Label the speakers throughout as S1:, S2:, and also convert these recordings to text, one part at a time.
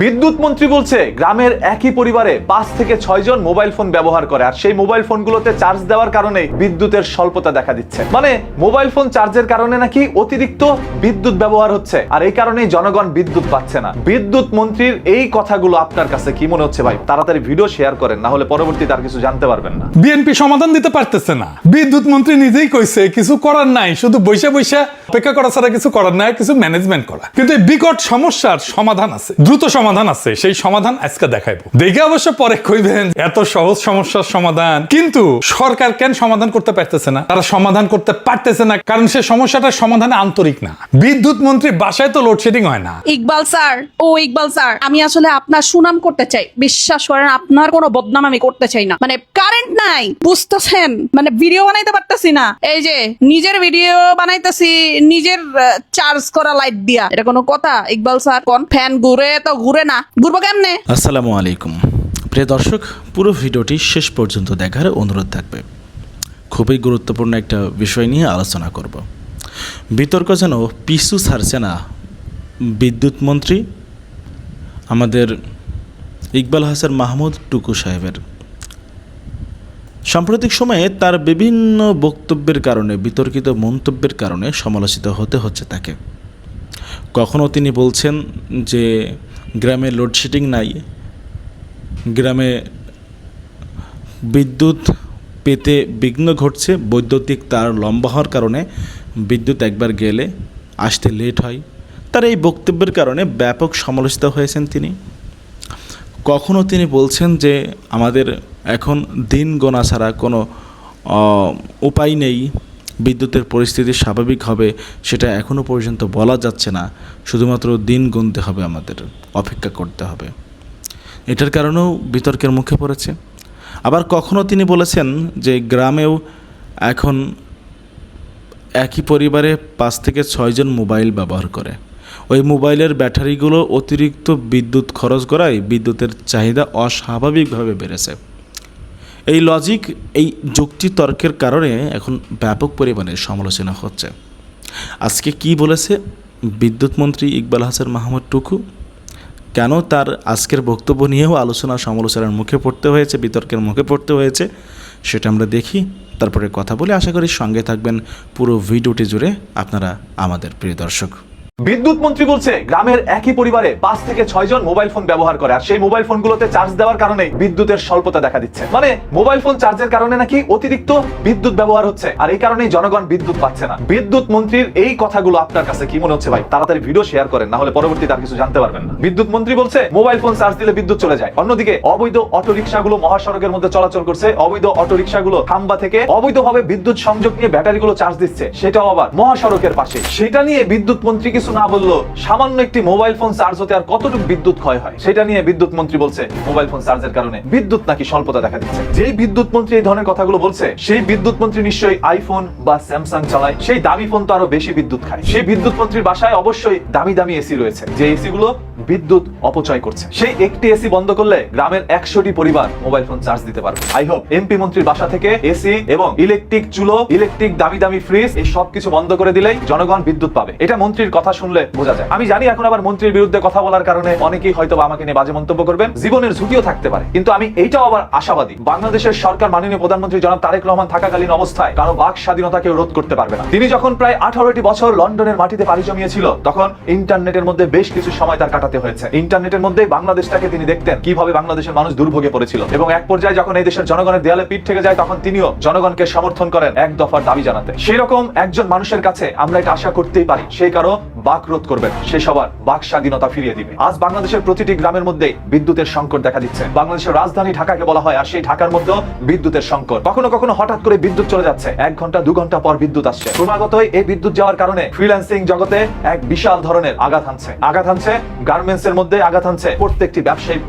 S1: বিদ্যুৎ মন্ত্রী বলছে গ্রামের একই পরিবারে 5 থেকে 6 জন মোবাইল ফোন ব্যবহার করে, আর সেই মোবাইল ফোনগুলোতে চার্জ দেওয়ার কারণে বিদ্যুতের স্বল্পতা দেখা দিচ্ছে। মানে মোবাইল ফোন চার্জের কারণে নাকি অতিরিক্ত বিদ্যুৎ ব্যবহার হচ্ছে, আর এই কারণেই জনগণ বিদ্যুৎ পাচ্ছে না। বিদ্যুৎ মন্ত্রীর এই কথাগুলো আপনার কাছে কি মনে হচ্ছে ভাই? তাড়াতাড়ি ভিডিও শেয়ার করেন, না হলে পরবর্তীতে আর কিছু জানতে পারবেন না।
S2: বিএনপি সমাধান দিতে পারতেছে না, বিদ্যুৎ মন্ত্রী নিজেই কইছে কিছু করার নাই, শুধু বৈশা বৈশা অপেক্ষা করা ছাড়া কিছু করার নাই, কিছু ম্যানেজমেন্ট করা। কিন্তু এই বিকট সমস্যার সমাধান আছে, দ্রুত সমাধান আছে, সেই সমাধান আজকে দেখাইবো। দেখে অবশ্য পরে কইবেন এত সহজ সমস্যার সমাধান, কিন্তু সরকার কেন সমাধান করতে পারতেছে না? তারা সমাধান করতে পারতেছে না কারণ সে সমস্যাটার সমাধানে আন্তরিক না। বিদ্যুৎ মন্ত্রী বাসায় তো লোডশেডিং হয় না।
S3: ইকবাল স্যার, ইকবাল স্যার, আমি আসলে আপনার সুনাম করতে চাই, বিশ্বাস করেন আপনার কোনো বদনাম আমি করতে চাই না। মানে কারেন্ট নাই, বুঝতেছেন, মানে ভিডিও বানাইতে পারতেছি না। এই যে নিজের ভিডিও বানাইতেছি নিজের চার্জ করা লাইট দিয়া, এটা কোনো কথা? ইকবাল স্যার কোন ফ্যান ঘুরে তো ঘুরে না, ঘুরবো কেমনে?
S4: আসসালামু আলাইকুম প্রিয় দর্শক, পুরো ভিডিওটি শেষ পর্যন্ত দেখার অনুরোধ থাকবে। খুবই গুরুত্বপূর্ণ একটা বিষয় নিয়ে আলোচনা করব। বিতর্ক যেন পিছু ছাড়ছে না বিদ্যুৎ মন্ত্রী আমাদের ইকবাল হাসান মাহমুদ টুকু সাহেবের। সাম্প্রতিক সময়ে তার বিভিন্ন বক্তব্যের কারণে, বিতর্কিত মন্তব্যের কারণে সমালোচিত হতে হচ্ছে তাকে। কখনো তিনি বলছেন যে গ্রামে লোডশেডিং নাই, গ্রামে বিদ্যুৎ পেতে বিঘ্ন ঘটছে, বৈদ্যুতিক তার লম্বা হওয়ার কারণে বিদ্যুৎ একবার গেলে আসতে লেট হয়। তার এই বক্তব্যের কারণে ব্যাপক সমালোচিত হয়েছেন তিনি। কখনো তিনি বলছেন যে আমাদের এখন দিন গোনা ছাড়া কোনো উপায় নেই, বিদ্যুতের পরিস্থিতি স্বাভাবিক হবে সেটা এখনও পর্যন্ত বলা যাচ্ছে না, শুধুমাত্র দিন গুনতে হবে, আমাদের অপেক্ষা করতে হবে। এটার কারণেও বিতর্কের মুখে পড়েছে। আবার কখনো তিনি বলেছেন যে গ্রামেও এখন একই পরিবারে 5 থেকে 6 জন মোবাইল ব্যবহার করে, ওই মোবাইলের ব্যাটারিগুলো অতিরিক্ত বিদ্যুৎ খরচ করায় বিদ্যুতের চাহিদা অস্বাভাবিকভাবে বেড়েছে। এই লজিক, এই যুক্তি তর্কের কারণে এখন ব্যাপক পরিমাণে সমালোচনা হচ্ছে। আজকে কি বলেছে বিদ্যুৎ মন্ত্রী ইকবাল হাসান মাহমুদ টুকু? কেন তার আজকের বক্তব্য নিয়েও আলোচনা সমালোচনার মুখে পড়তে হয়েছে, বিতর্কের মুখে পড়তে হয়েছে, সেটা আমরা দেখি, তারপরে কথা বলে আশা করি সঙ্গে থাকবেন পুরো ভিডিওটি জুড়ে আপনারা আমাদের প্রিয় দর্শক।
S1: বিদ্যুৎ মন্ত্রী বলছে গ্রামের একই পরিবারে 5 থেকে 6 জন মোবাইল ফোন ব্যবহার করে, আর সেই মোবাইল ফোনগুলোতে চার্জ দেওয়ার কারণে বিদ্যুতের স্বল্পতা দেখা দিচ্ছে। মানে মোবাইল ফোন চার্জের কারণে নাকি অতিরিক্ত বিদ্যুৎ ব্যবহার হচ্ছে, আর এই কারণেই জনগণ বিদ্যুৎ পাচ্ছে না। বিদ্যুৎ মন্ত্রীর এই কথাগুলো আপনার কাছে কি মনে হচ্ছে ভাই? তাড়াতাড়ি ভিডিও শেয়ার করেন, না হলে পরবর্তীতে আর কিছু জানতে পারবেন না। বিদ্যুৎ মন্ত্রী বলছে মোবাইল ফোন চার্জ দিলে বিদ্যুৎ চলে যায়। অন্যদিকে অবৈধ অটোরিকশাগুলো মহাসড়কের মধ্যে চলাচল করছে, অবৈধ অটোরিকশাগুলো খাম্বা থেকে অবৈধভাবে বিদ্যুৎ সংযোগ নিয়ে ব্যাটারিগুলো চার্জ দিচ্ছে, সেটাও আবার মহাসড়কের পাশে। সেটা নিয়ে বিদ্যুৎ মন্ত্রী কিছু না বললো, সামান্য একটি মোবাইল ফোন চার্জ হতে আর কতটুকু বিদ্যুৎ ক্ষয় হয় সেটা নিয়ে বিদ্যুৎ মন্ত্রী বলছে মোবাইল ফোন চার্জের কারণে বিদ্যুৎ নাকি স্বল্পতা দেখা দিচ্ছে। যেই বিদ্যুৎ মন্ত্রী এই ধরনের কথাগুলো বলছে, সেই বিদ্যুৎ মন্ত্রী নিশ্চয়ই আইফোন বা স্যামসাং চালায়, সেই দামি ফোন তো আরো বেশি বিদ্যুৎ খায়। সেই বিদ্যুৎ মন্ত্রীর বাসায় অবশ্যই দামি দামি এসি রয়েছে, যে এসি গুলো বিদ্যুৎ অপচয় করছে। সেই একটি এসি বন্ধ করলে গ্রামের 100টি পরিবার মোবাইল ফোন চার্জ দিতে পারবে। আই হোপ এমপি মন্ত্রীর বাসা থেকে এসি এবং ইলেকট্রিক চুলো, ইলেকট্রিক দামি দামি ফ্রিজ, এই সব কিছু বন্ধ করে দিলেই জনগণ বিদ্যুৎ পাবে। এটা মন্ত্রীর কথা শুনলে বোঝা যায়। আমি জানি এখন আবার মন্ত্রীর বিরুদ্ধে কথা বলার কারণে অনেকেই হয়তো আমাকে নিয়ে বাজে মন্তব্য করবেন, জীবনের ঝুঁকিও থাকতে পারে, কিন্তু আমি এইটাও আবার আশাবাদী, বাংলাদেশের সরকার মাননীয় প্রধানমন্ত্রী জনাব তারেক রহমান থাকাকালীন অবস্থায় কারো বাক স্বাধীনতাকে রোধ করতে পারবে না। তিনি যখন প্রায় 18টি বছর লন্ডনের মাটিতে পাড়ি জমিয়েছিল, তখন ইন্টারনেটের মধ্যে বেশ কিছু সময় তার কাটাতে হয়েছে। ইন্টারনেটের মধ্যে বাংলাদেশটাকে তিনি দেখতেন কিভাবে বাংলাদেশের মানুষ দুর্ভোগে পড়েছিল, এবং এক পর্যায়ে যখন এই দেশের জনগণের দেয়ালে পিঠ থেকে যায়, তখন তিনিও জনগণকে সমর্থন করেন এক দফার দাবি জানাতে। সেই রকম একজন মানুষের কাছে আমরা এটা আশা করতেই পারি, সেই কারো বাক রোধ করবেন, সে সবার বাক স্বাধীনতা ফিরিয়ে দিবে। আজ বাংলাদেশের প্রতিটি গ্রামের মধ্যে বিদ্যুতের সংকট দেখা দিচ্ছে। বাংলাদেশের রাজধানী ঢাকাকে বলা হয়, আর সেই ঢাকার মধ্যে বিদ্যুতের সংকট। কখনো কখনো হঠাৎ করে বিদ্যুৎ চলে যাচ্ছে, 1 ঘন্টা 2 ঘন্টা পর বিদ্যুৎ আসছে। ক্রমাগতই এই বিদ্যুৎ যাওয়ার কারণে ফ্রিল্যান্সিং জগতে এক বিশাল ধরনের আঘাত হানছে গার্মেন্টস এর মধ্যে, আঘাত হানছে প্রত্যেকটি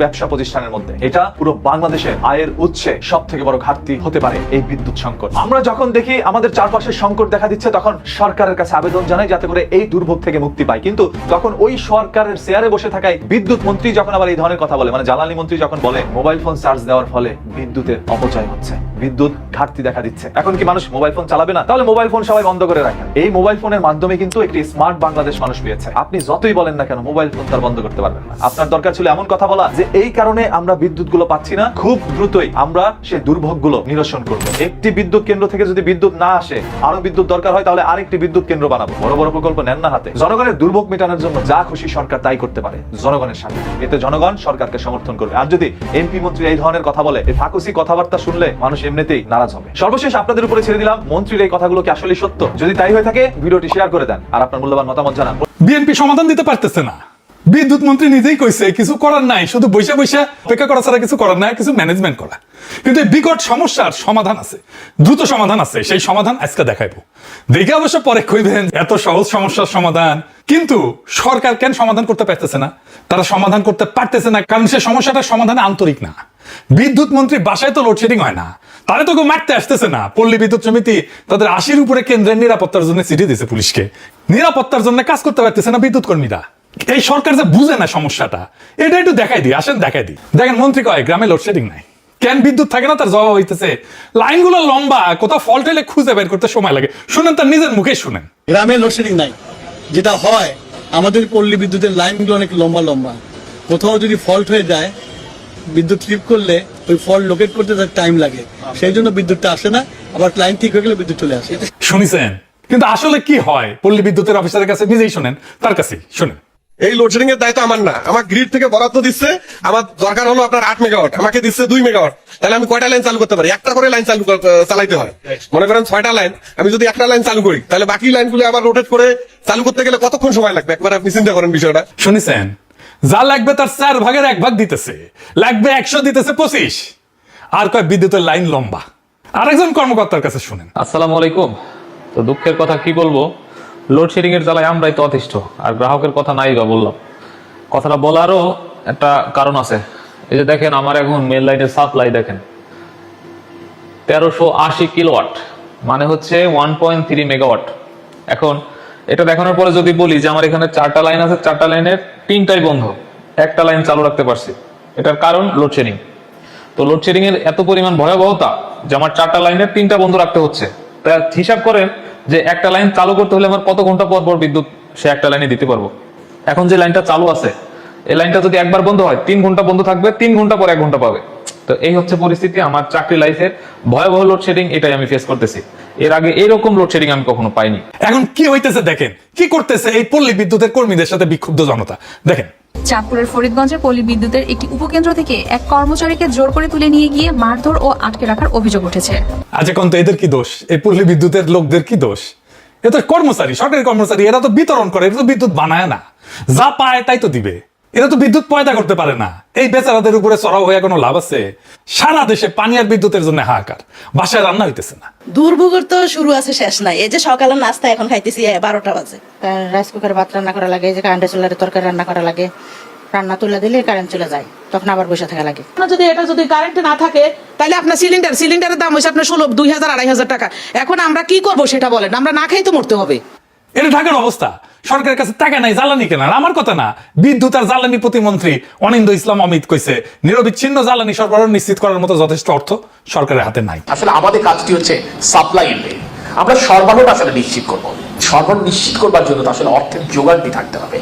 S1: ব্যবসা প্রতিষ্ঠানের মধ্যে। এটা পুরো বাংলাদেশের আয়ের উৎসে সব থেকে বড় ঘাটতি হতে পারে এই বিদ্যুৎ সংকট। আমরা যখন দেখি আমাদের চারপাশে সংকট দেখা দিচ্ছে, তখন সরকারের কাছে আবেদন জানাই যাতে করে এই দুর্ভোগ থেকে মুক্তি পায়। কিন্তু তখন ওই সরকারের চেয়ারে বসে থাকায় বিদ্যুৎ মন্ত্রী যখন আবার এই ধরনের কথা বলে, মানে জ্বালানি মন্ত্রী যখন বলে মোবাইল ফোন চার্জ দেওয়ার ফলে বিদ্যুতের অপচয় হচ্ছে, বিদ্যুৎ ঘাটতি দেখা দিচ্ছে, এখন কি মানুষ মোবাইল ফোন চালাবে না? তাহলে মোবাইল ফোন সবাই বন্ধ করে রাখেন। এই মোবাইল ফোনের মাধ্যমে কিন্তু একটি স্মার্ট বাংলাদেশ মানুষ পেয়েছে। আপনি যতই বলেন না কেন মোবাইল ফোন তার বন্ধ করতে পারবেন না। আপনার দরকার ছিল এমন কথা বলা যে এই কারণে আমরা বিদ্যুৎ গুলো পাচ্ছি না, খুব দ্রুতই আমরা সেই দুর্ভোগ গুলো নিরসন করবো। একটি বিদ্যুৎ কেন্দ্র থেকে যদি বিদ্যুৎ না আসে, আরো বিদ্যুৎ দরকার হয়, তাহলে আরেকটি বিদ্যুৎ কেন্দ্র বানাবো। বড় বড় প্রকল্প নেন না হাতে। জনগণের দুর্ভোগ মেটানোর জন্য যা খুশি সরকার তাই করতে পারে জনগণের সাথে, এতে জনগণ সরকারকে সমর্থন করবে। আর যদি এমপি মন্ত্রী এই ধরনের কথা বলে, এই ফাঁকুসি কথাবার্তা শুনলে মানুষ এমনিতেই নারাজ হবে। সর্বশেষ আপনাদের উপরে ছেড়ে দিলাম, মন্ত্রীর এই কথাগুলো কি আসলে সত্য? যদি তাই হয়ে থাকে ভিডিওটি শেয়ার করে দেন আর আপনার মূল্যবান মতামত জানান।
S2: বিএনপি সমাধান দিতে পারতেছে না, বিদ্যুৎ মন্ত্রী নিজেই কইছে কিছু করার নাই, শুধু বৈশা বৈশা অপেক্ষা করা ছাড়া কিছু করার নাই, কিছু ম্যানেজমেন্ট করা। কিন্তু এই বিকট সমস্যার সমাধান আছে, দ্রুত সমাধান আছে, সেই সমাধান আজকে দেখাইবো। দেখে অবশ্য পরে কইবেন এত সহজ সমস্যার সমাধান, কিন্তু সরকার কেন সমাধান করতে পারতেছে না? তারা সমাধান করতে পারতেছে না কারণ সে সমস্যাটার সমাধানে আন্তরিক না। বিদ্যুৎ মন্ত্রী বাসায় তো লোডশেডিং হয় না, তারা তো কেউ মারতে আসতেছে না। পল্লী বিদ্যুৎ সমিতি তাদের 80-র উপরে কেন্দ্রের নিরাপত্তার জন্য চিঠি দিয়েছে পুলিশকে, নিরাপত্তার জন্য কাজ করতে পারতেছে না বিদ্যুৎ কর্মীরা। এই সরকার যে বুঝে না সমস্যাটা, এটা একটু দেখাই দিই, আসেন দেখাই দিই। দেখেন মন্ত্রী কয় গ্রামে লোডশেডিং নাই, কেন বিদ্যুৎ থাকে না? তার জবাব হইতেছে লাইনগুলো লম্বা, কোথাও ফল্ট হলে খুঁজে বের করতে সময় লাগে। শুনেন, তার নিজের মুখে শুনেন।
S5: গ্রামে লোডশেডিং নাই, যেটা হয় আমাদের পল্লী বিদ্যুতের লাইনগুলো অনেক লম্বা লম্বা, কোথাও যদি ফল্ট হয়ে যায় বিদ্যুৎ ট্রিপ করলে ওই ফল্ট লোকেট করতে তার টাইম লাগে, সেই জন্য বিদ্যুৎটা আসে না, আবার লাইন ঠিক হয়ে গেলে বিদ্যুৎ চলে আসে।
S2: শুনিছেন? কিন্তু আসলে কি হয় পল্লী বিদ্যুতের অফিসারের কাছে নিজেই শুনেন, তার কাছেই শুনেন।
S6: এই লোডশেডিং এর দায়িত্ব আমার না, আমার গ্রিড থেকে বরাদ্দ দিচ্ছে, আমার দরকার হলো আপনার 8 মেগাওয়াট, আমাকে দিচ্ছে 2 মেগাওয়াট, তাহলে আমি কয়টা লাইন চালু করতে পারি? একটা করে লাইন চালাইতে হয়। মনে করেন 6টা লাইন, আমি যদি একটা লাইন চালু করি তাহলে বাকি লাইনগুলো আবার রোটেট করে চালু করতে গেলে কতক্ষণ সময় লাগবে? একবার আপনি চিন্তা করেন বিষয়টা।
S2: শুনিছেন? যা লাগবে তার 4 ভাগের 1 ভাগ দিতেছে, লাগবে 100 দিতেছে 25, আর কয় বিদ্যুতের লাইন লম্বা। আরেকজন কর্মকর্তার কাছে শুনেন।
S7: আসসালামু আলাইকুম। তো দুঃখের কথা কি বলবো, লোডশেডিং এর জ্বালায় আমরাই তো অতিষ্ঠ, আর গ্রাহকের কথা নাই বা বললাম। কথাটা বলারও একটা কারণ আছে। এই যে দেখেন আমার এখন মেল লাইনের সাপ্লাই দেখেন 1380 কিলোওয়াট, মানে হচ্ছে 1.3 মেগাওয়াট। এখন এটা দেখানোর পরে যদি বলি যে আমার এখানে 4টা লাইন আছে, 4টা লাইনের 3টাই বন্ধ, একটা লাইন চালু রাখতে পারছি, এটার কারণ লোডশেডিং। তো লোডশেডিং এর এত পরিমাণ ভয়াবহতা যে আমার 4টা লাইনের 3টা বন্ধ রাখতে হচ্ছে। তা হিসাব করেন যে একটা লাইন চালু করতে হলে আমার কত ঘন্টা পর পর বিদ্যুৎ সে একটা লাইনে দিতে পারবো। এখন যে লাইনটা চালু আছে, এই লাইনটা যদি একবার বন্ধ হয় 3 ঘন্টা বন্ধ থাকবে, 3 ঘন্টা পর 1 ঘন্টা পাবে। তো এই হচ্ছে পরিস্থিতি আমার চাকরি লাইফের ভয়াবহ লোডশেডিং, এটাই আমি ফেস করতেছি। এর আগে এরকম লোডশেডিং আমি কখনো পাইনি।
S2: এখন কি হইতেছে দেখেন, কি করতেছে এই পল্লী বিদ্যুতের কর্মীদের সাথে বিক্ষুব্ধ জনতা। দেখেন,
S8: চাঁদপুরের ফরিদগঞ্জে পল্লী বিদ্যুতের একটি উপকেন্দ্র থেকে এক কর্মচারীকে জোর করে তুলে নিয়ে গিয়ে মারধর ও আটকে রাখার অভিযোগ উঠেছে।
S2: আচ্ছা কোন তো এদের কি দোষ? এই পল্লী বিদ্যুতের লোকদের কি দোষ? এ তো কর্মচারী, সরকারি কর্মচারী, এরা তো বিতরণ করে, এরা তো বিদ্যুৎ বানায় না, যা পায় তাই তো দিবে। এরা তো বিদ্যুৎ পয়দা করতে পারে না। এই বেচারাদের উপরে চড়াও হয়ে কোনো লাভ আছে? সারা দেশে পানি আর বিদ্যুতের জন্য হাহাকার, বাসায় রান্না হইতেছে না।
S9: দুর্ভোগের তো শুরু আছে শেষ নাই। এই যে সকালের নাস্তা এখন খাইতেছি 12টা বাজে, রাইস কুকারে ভাত রান্না করা লাগে, এই যে কারেন্টের চুলারে তরকারি রান্না করা লাগে, রান্না তুলে দিলে কারেন্ট চলে যায়, তখন আবার বসে থাকা লাগে।
S10: যদি কারেন্ট না থাকে তাহলে আপনার সিলিন্ডারের দাম হয়েছে আপনার 2000-2500 টাকা। এখন আমরা কি করব সেটা বলেন, আমরা না খেয়ে তো মরতে হবে।
S2: এটা ঢাকার অবস্থা, সরকারের কাছে টাকা নাই জ্বালানি কেনার। আমার কথা না, বিদ্যুৎ আর জ্বালানি প্রতিমন্ত্রী অনিন্দ ইসলাম অমিত কইছে নিরবিচ্ছিন্ন জ্বালানি সরবরাহ নিশ্চিত করার মতো যথেষ্ট অর্থ সরকারের হাতে নাই।
S11: আসলে আমাদের কাজটি হচ্ছে সাপ্লাই লেন, আমরা সরবরাহটা আসলে নিশ্চিত করব। সরবরাহ নিশ্চিত করবার জন্য তো আসলে অর্থের যোগানটি থাকতে হবে।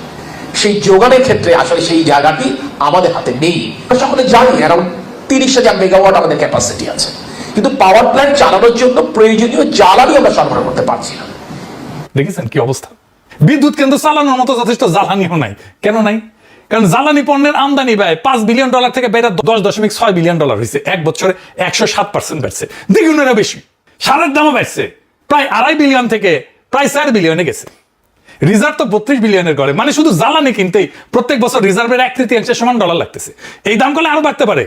S11: সেই যোগানের ক্ষেত্রে আসলে সেই জায়গাটি আমাদের হাতে নেই। আমরা সকলে জানি অ্যারাউন্ড 30,000 মেগাওয়াট আমাদের ক্যাপাসিটি আছে, কিন্তু পাওয়ার প্ল্যান্ট চালানোর জন্য প্রয়োজনীয় জ্বালানি আমরা সরবরাহ করতে পারছি না।
S2: দেখেছেন কি অবস্থা? বিদ্যুৎ কেন্দ্র চালানোর মতো যথেষ্ট জ্বালানিও নাই। কেন নাই? কারণ জ্বালানি পণ্যের আমদানি ব্যয় $5 বিলিয়ন থেকে বেড়ে $10.6 বিলিয়ন হয়েছে। 1 বছরে 107% বেড়েছে, দ্বিগুণেরও বেশি। সারের দামও বেড়েছে, প্রায় $2.5 বিলিয়ন থেকে প্রায় 4 বিলিয়নে গেছে। রিজার্ভ তো 32 বিলিয়নের করে, মানে শুধু জ্বালানি কিনতেই প্রত্যেক বছর রিজার্ভের 1/3 সমান ডলার লাগতেছে। এই দাম করলে আরো বাড়তে পারে।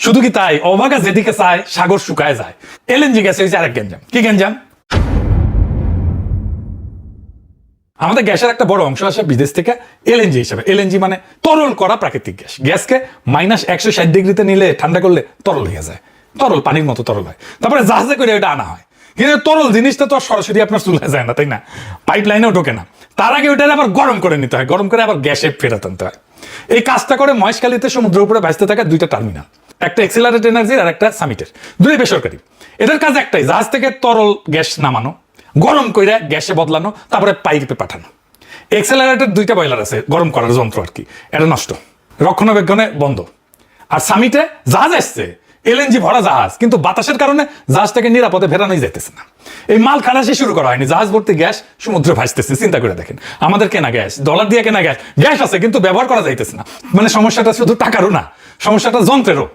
S2: শুধু কি তাই, অভাগা যেদিকে চায় সাগর শুকায় যায়। এলএনজি গ্যাস হয়েছে আরেক গ্যাঞ্জাম। কি গ্যাঞ্জাম? আমাদের গ্যাসের একটা বড় অংশ আসে বিদেশ থেকে এলএনজি হিসেবে। এলএনজি মানে তরল করা প্রাকৃতিক গ্যাস। গ্যাসকে -160 ডিগ্রিতে নিলে ঠান্ডা করলে তরল হয়ে যায়, তরল পানির মতো তরল হয়, তারপরে জাহাজে করে এটা আনা হয়। কিন্তু তরল জিনিসটা তো আর সরাসরি আপনার চুলায় যায় না, তাই না? পাইপ লাইনেও ঢোকে না। তার আগে ওইটা আবার গরম করে নিতে হয়, গরম করে আবার গ্যাসে ফেরত আনতে হয়। এই কাজটা করে মহেশখালীতে সমুদ্রের উপরে ভাসতে থাকা দুইটা টার্মিনাল, একটা এক্সিলারেট এনার্জির আর একটা সামিটের, দুই বেসরকারি। এটার কাজ একটাই, জাহাজ থেকে তরল গ্যাস নামানো, গরম করে গ্যাসে বদলানো, তারপরে পাইপে পাঠানো। এক্সেলারেটের দুইটা বয়লার আছে, গরম করার যন্ত্র আর কি, এটা নষ্ট, রক্ষণাবেক্ষণে বন্ধ। আর সামিটে জাহাজ আসছে, এলএনজি ভরা জাহাজ, কিন্তু বাতাসের কারণে জাহাজটাকে নিরাপদে ফেরানোই যাইতেছে না। এই মাল খালাসি শুরু করা হয়নি, জাহাজ ভর্তি গ্যাস সমুদ্রে ভাসতেছে। চিন্তা করে দেখেন, আমাদের কেনা গ্যাস, ডলার দিয়ে কেনা গ্যাস, গ্যাস আছে কিন্তু ব্যবহার করা যাইতেছে না। মানে সমস্যাটা শুধু টাকারও না, সমস্যাটা যন্ত্রেরও।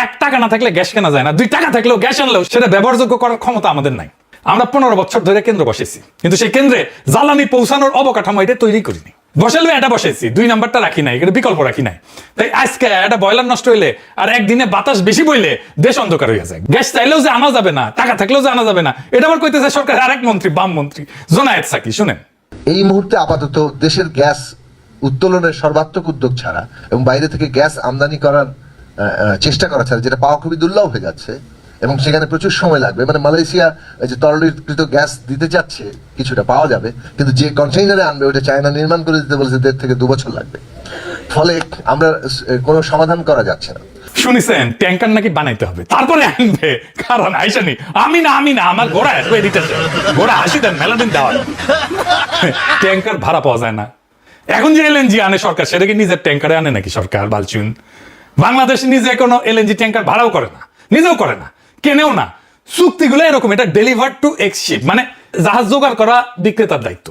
S2: 1 টাকা না থাকলে গ্যাস কেনা যায় না, 2 টাকা থাকলেও গ্যাস আনলেও সেটা ব্যবহারযোগ্য করার ক্ষমতা আমাদের নাই। আমরা 15 বছর ধরে কেন্দ্র বসেছি, কিন্তু সেই কেন্দ্রে জ্বালানি পৌঁছানোর অবকাঠামো এটা তৈরি করিনি। বসালে এটা বসেছি, 2 নাম্বারটা রাখি নাই, এটা বিকল্প রাখি নাই। তাই আজকে একটা বয়লার নষ্ট হইলে আর একদিনে বাতাস বেশি বইলে দেশ অন্ধকার হয়ে যায়। গ্যাস চাইলেও যে আনা যাবে না, টাকা থাকলেও যে আনা যাবে না, এটা আবার কইতেছে সরকার আরেক মন্ত্রী, বাম মন্ত্রী জোনায়েদ সাকি। শুনেন,
S12: এই মুহূর্তে আপাতত দেশের গ্যাস উত্তোলনের সর্বাত্মক উদ্যোগ ছাড়া এবং বাইরে থেকে গ্যাস আমদানি করার চেষ্টা করা ছাড়া, যেটা পাওয়া খুবই দুর্লভ হয়ে যাচ্ছে এবং সেখানে প্রচুর সময় লাগবে। মানে মালয়েশিয়া যে তরলীকৃত গ্যাস দিতে চাচ্ছে, কিছুটা পাওয়া যাবে, কিন্তু যে কন্টেইনারে আনবে ওটা চায়না নির্মাণ করে দিতে বলেছে 1.5 থেকে 2 বছর লাগবে। ফলে আমরা কোনো সমাধান করা যাচ্ছে না।
S2: শুনিছেন ট্যাঙ্কার নাকি বানাইতে হবে, তারপরে আনবে। কারণ আইসানি আমি না আমার ঘোড়া আসবে, ঘোড়া হাসি দেন, মেলাদিন দেওয়া ট্যাঙ্কার ভাড়া পাওয়া যায় না। এখন যে এলএনজি আনে সরকার, সেটা কি নিজের ট্যাঙ্কারে আনে নাকি সরকার? বালচুন, বাংলাদেশ নিজে কোনো এলএনজি ট্যাঙ্কার ভাড়াও করে না, নিজেও করে না, কেনেও না। চুক্তিগুলো এরকম, এটা ডেলিভার টু এক্সশিপ, মানে জাহাজ জোগাড় করা বিক্রেতার দায়িত্ব।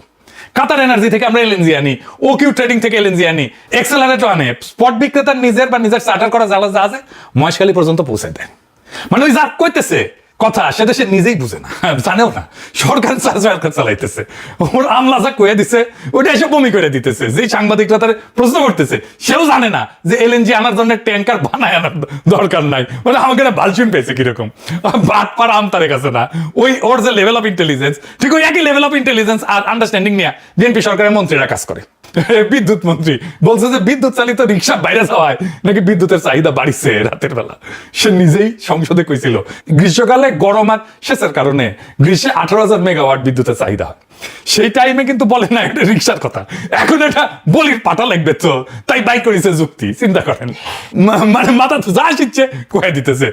S2: কাতার এনার্জি থেকে আমরা এলএনজি আনি, ওকিউ ট্রেডিং থেকে এলএনজি আনি, এক্সেলারেটর আনে, স্পট বিক্রেতার নিজের বা নিজের চার্টার করা জাহাজে মহেশখালী পর্যন্ত পৌঁছে দেয়। মানে ওই যা কইতেছে কথা, সেটা সে নিজেই বুঝে না, জানেও না। সরকার চালাইতেছে, ওর আমলা যা কয়ে দিছে ওইটা এসে বমি করে দিতেছে। যে সাংবাদিকরা তার প্রশ্ন করতেছে, সেও জানে না যে এলএনজি আনার জন্য ট্যাঙ্কার বানায় আনার দরকার নাই। মানে আমাকে একটা বালচুন পেয়েছে কিরকম, বাট পার আম তার কাছে না। ওই ওর যে লেভেল অফ ইন্টেলিজেন্স, ঠিক ওই একই লেভেল অফ ইন্টেলিজেন্স আর আন্ডারস্ট্যান্ডিং নিয়ে বিএনপি সরকারের মন্ত্রীরা কাজ করে। বিদ্যুৎ মন্ত্রী বলছে যে বিদ্যুৎ চালিত রিক্সা বাইরে যাওয়ায় নাকি বিদ্যুতের চাহিদা বাড়িছে রাতের বেলা। সে নিজেই সংসদে কইছিল গ্রীষ্মকালে গরম আর সেচের কারণে গ্রীষ্মে 18,000 মেগাওয়াট বিদ্যুতের চাহিদা হয়। সেই টাইমে কিন্তু বলে না একটা রিক্সার কথা, এখন এটা বলির পাটা লাগবে তো, তাই বাই করেছে যুক্তি। চিন্তা করেন, মানে মাথা যা শিখছে কয়ে দিতেছে।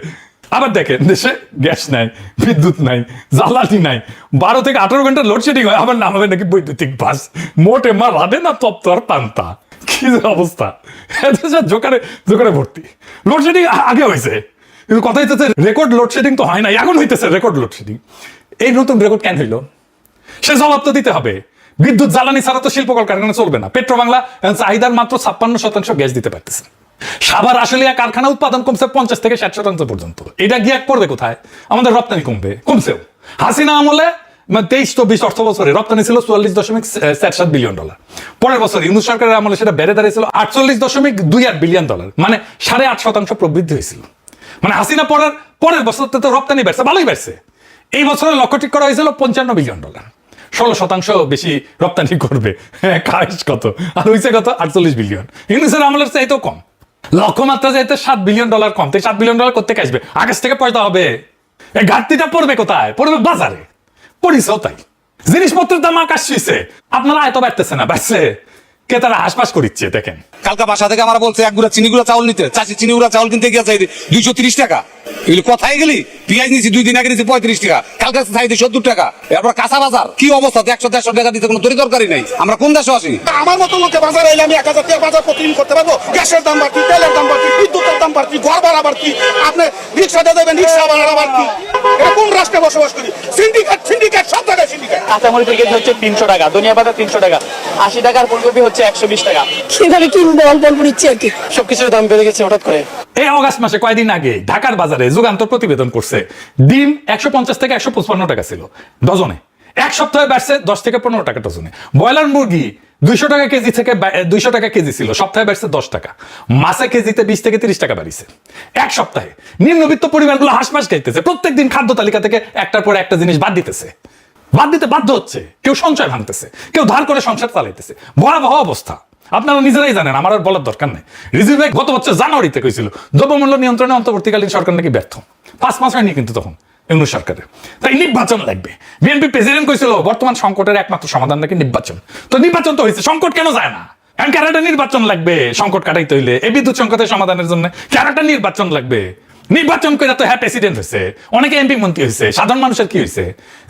S2: আবার দেখেন, দেশে গ্যাস নাই, বিদ্যুৎ নাই, জ্বালানি নাই, 12 থেকে 18 ঘন্টা লোডশেডিং হয়, আবার নামাবে নাকি বৈদ্যুতিক বাস। মোটে মা রাধে না তপ্ত আর পান্তা, কি অবস্থা! জোকারে জোকারে ভর্তি। লোডশেডিং আগে হয়েছে, কিন্তু কথা হইতেছে রেকর্ড লোডশেডিং তো হয় না, এখন হইতেছে রেকর্ড লোডশেডিং। এই নতুন রেকর্ড কেন হইল? সে জবাব তো দিতে হবে। বিদ্যুৎ জ্বালানি ছাড়া তো শিল্প কলকারখানা চলবে না। পেট্রোবাংলা চাহিদার মাত্র 56% গ্যাস দিতে পারতেছে। সাভার আশুলিয়া কারখানা উৎপাদন কমছে 50 থেকে 60% পর্যন্ত। এটা গিয়ে পড়বে কোথায়? আমাদের রপ্তানি কমছেও। হাসিনা আমলে 23-24 অর্থ বছরে রপ্তানি ছিল $44.7 বিলিয়ন। পরের বছর ইউনূস সরকারের আমলে সেটা বেড়ে দাঁড়িয়েছিল $48.28 বিলিয়ন, মানে 8.5% প্রবৃদ্ধি হয়েছিল। মানে হাসিনা পরের বছর তো রপ্তানি বেড়ছে, ভালোই বেড়ছে। এই বছরে লক্ষ্য ঠিক করা হয়েছিল $55 বিলিয়ন, 16% বেশি রপ্তানি করবে। খাইশ কত, আর হয়েছে কত? 48 বিলিয়ন। ইউনূসের আমলের চাইতেও কম। লক্ষ্যমাত্রা যাইতে $7 বিলিয়ন কম। তো $7 বিলিয়ন করতে আসবে, আগস্ট থেকে পয়সা হবে। এই ঘাটতিটা পড়বে কোথায়? পড়বে বাজারে। পড়িছেও তাই, জিনিসপত্রের দাম আকাশ ছুঁইছে, আপনারা এত বাড়তেছে না, বাড়ছে ক্রেতারা হাসপাস করিচ্ছে। দেখেন,
S13: কালকা বাসা থেকে আমার বলছে 1 গুড়া চিনি গুঁড়া চাউল নিতে, চাষি চিনি গুঁড়া চাউল কিনতে গিয়ে চাই 230 টাকা। এগুলো কোথায় গেলি? পেঁয়াজ নিয়েছি 2 দিন আগে নিয়েছি 35 টাকা, কালকে চাইতে 70 টাকা। এরপর কাঁচা বাজার কি অবস্থা, 100-150 টাকা দিতে কোনো দরকারই নাই। আমরা কোন দেশে আসি? আমার মতো লোকে বাজারে এলে আমি 1000 টাকা বাজার প্রতিদিন করতে পারবো? গ্যাসের দাম বাড়তি, তেলের দাম বাড়তি, বিদ্যুতের দাম বাড়তি, ঘর ভাড়া বাড়তি, আপনি রিক্সাতে দেবেন রিক্সা ভাড়া বাড়তি। এটা কোন রাষ্ট্রে বসবাস করি? সিন্ডিকেট সব জায়গায় সিন্ডিকেট।
S14: কাঁচামরিচের কেজি হচ্ছে 300 টাকা, ধনিয়া পাতা 300 টাকা, 80 টাকার ফুলকপি হচ্ছে 120 টাকা।
S9: কিভাবে কিনবো অল্প অল্প নিচ্ছি আর কি।
S14: সবকিছুর দাম বেড়ে গেছে হঠাৎ করে।
S2: এই অগাস্ট মাসে কয়েকদিন আগে ঢাকার বাজারে যুগান্তর প্রতিবেদন করছে, ডিম 150 থেকে 155 টাকা ছিল ডজনে, এক সপ্তাহে বাড়ছে 10 থেকে 15 টাকা ডজনে। ব্রয়লার মুরগি 200 টাকা কেজি থেকে 200 টাকা কেজি ছিল, সপ্তাহে বাড়ছে 10 টাকা। মাছে কেজিতে 20 থেকে 30 টাকা বাড়িছে এক সপ্তাহে। নিম্নবিত্ত পরিবারগুলো হাঁসমাস খাইতেছে, প্রত্যেকদিন খাদ্য তালিকা থেকে একটার পর একটা জিনিস বাদ দিতে বাধ্য হচ্ছে। কেউ সঞ্চয় ভাঙতেছে, কেউ ধার করে সংসার চালাইতেছে। ভয়াবহ অবস্থা, আপনারা নিজেরাই জানেন, আমার আর বলার দরকার নেই। রিজভি ভাই গত বছর জানুয়ারিতে কইছিল দ্রব্যমূল্য নিয়ন্ত্রণে অন্তর্বর্তীকালীন সরকার নাকি ব্যর্থ। 5 মাস হয়নি কিন্তু তখন ইউনূস সরকারের। তাই নির্বাচন লাগবে। বিএনপি প্রেসিডেন্ট কইছিল বর্তমান সংকটের একমাত্র সমাধান নাকি নির্বাচন। তো নির্বাচন তো হয়েছে, সংকট কেন যায় না? এখন ক্যারাটা নির্বাচন লাগবে সংকট কাটাইতে হইলে, এই বিদ্যুৎ সংকটের সমাধানের জন্য ক্যারাটা নির্বাচন লাগবে। নির্বাচন করে তো হ্যাঁ প্রেসিডেন্ট হয়েছে, অনেকে এমপি মন্ত্রী হয়েছে, সাধারণ মানুষের কি হয়েছে?